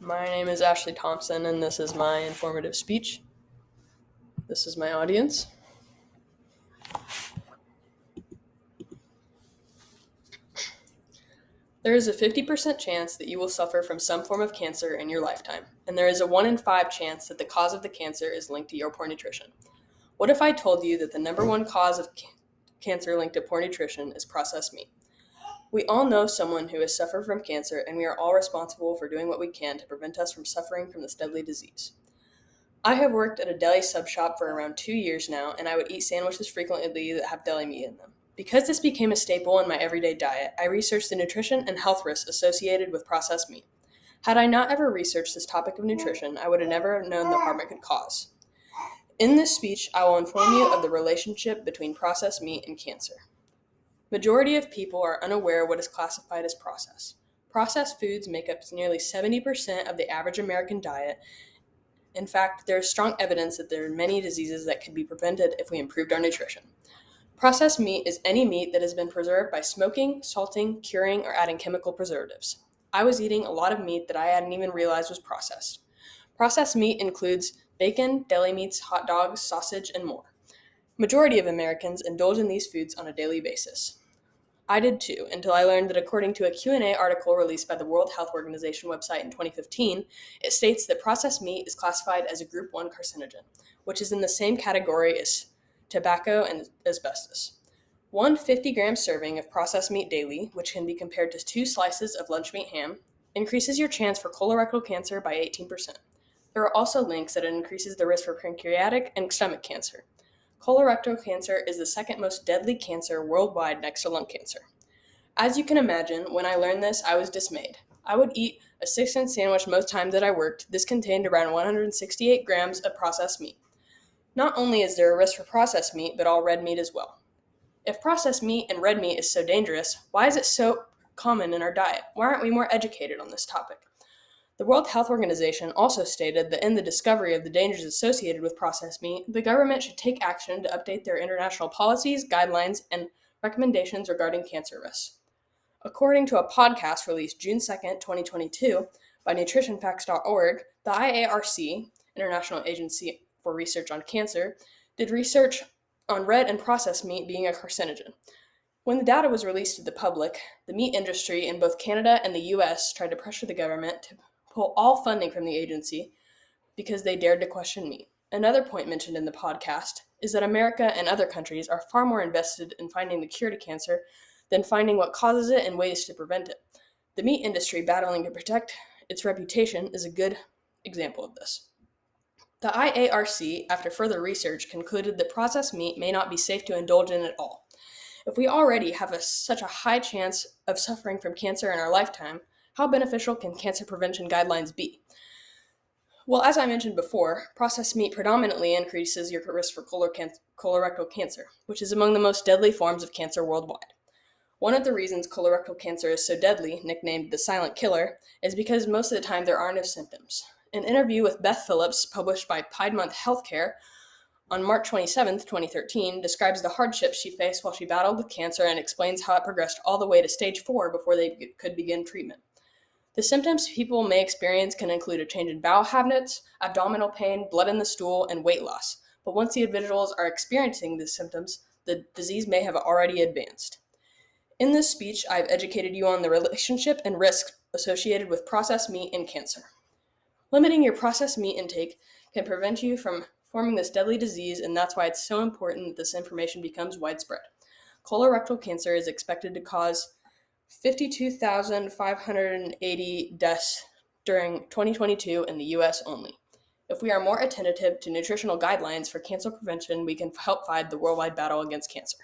My name is Ashley Thompson, and this is my informative speech. This is my audience. There is a 50% chance that you will suffer from some form of cancer in your lifetime, and there is a 1 in 5 chance that the cause of the cancer is linked to your poor nutrition. What if I told you that the number one cause of cancer linked to poor nutrition is processed meat? We all know someone who has suffered from cancer, and we are all responsible for doing what we can to prevent us from suffering from this deadly disease. I have worked at a deli sub shop for around 2 years now, and I would eat sandwiches frequently that have deli meat in them. Because this became a staple in my everyday diet, I researched the nutrition and health risks associated with processed meat. Had I not ever researched this topic of nutrition, I would have never known the harm it could cause. In this speech, I will inform you of the relationship between processed meat and cancer. Majority of people are unaware of what is classified as processed. Processed foods make up nearly 70% of the average American diet. In fact, there is strong evidence that there are many diseases that could be prevented if we improved our nutrition. Processed meat is any meat that has been preserved by smoking, salting, curing, or adding chemical preservatives. I was eating a lot of meat that I hadn't even realized was processed. Processed meat includes bacon, deli meats, hot dogs, sausage, and more. Majority of Americans indulge in these foods on a daily basis. I did too, until I learned that according to a Q&A article released by the World Health Organization website in 2015, it states that processed meat is classified as a Group 1 carcinogen, which is in the same category as tobacco and asbestos. One 50-gram serving of processed meat daily, which can be compared to 2 slices of lunch meat ham, increases your chance for colorectal cancer by 18%. There are also links that it increases the risk for pancreatic and stomach cancer. Colorectal cancer is the second most deadly cancer worldwide next to lung cancer. As you can imagine, when I learned this, I was dismayed. I would eat a 6-cent sandwich most times that I worked. This contained around 168 grams of processed meat. Not only is there a risk for processed meat, but all red meat as well. If processed meat and red meat is so dangerous, why is it so common in our diet? Why aren't we more educated on this topic? The World Health Organization also stated that in the discovery of the dangers associated with processed meat, the government should take action to update their international policies, guidelines, and recommendations regarding cancer risks. According to a podcast released June 2nd, 2022, by nutritionfacts.org, the IARC, International Agency for Research on Cancer, did research on red and processed meat being a carcinogen. When the data was released to the public, the meat industry in both Canada and the US tried to pressure the government to pull all funding from the agency because they dared to question meat. Another point mentioned in the podcast is that America and other countries are far more invested in finding the cure to cancer than finding what causes it and ways to prevent it. The meat industry battling to protect its reputation is a good example of this. The IARC, after further research, concluded that processed meat may not be safe to indulge in at all. If we already have such a high chance of suffering from cancer in our lifetime, how beneficial can cancer prevention guidelines be? Well, as I mentioned before, processed meat predominantly increases your risk for colorectal cancer, which is among the most deadly forms of cancer worldwide. One of the reasons colorectal cancer is so deadly, nicknamed the silent killer, is because most of the time there are no symptoms. An interview with Beth Phillips, published by Piedmont Healthcare on March 27, 2013, describes the hardships she faced while she battled with cancer and explains how it progressed all the way to stage 4 before they could begin treatment. The symptoms people may experience can include a change in bowel habits, abdominal pain, blood in the stool, and weight loss. But once the individuals are experiencing these symptoms, the disease may have already advanced. In this speech, I've educated you on the relationship and risks associated with processed meat and cancer. Limiting your processed meat intake can prevent you from forming this deadly disease, and that's why it's so important that this information becomes widespread. Colorectal cancer is expected to cause 52,580 deaths during 2022 in the US only. If we are more attentive to nutritional guidelines for cancer prevention, we can help fight the worldwide battle against cancer.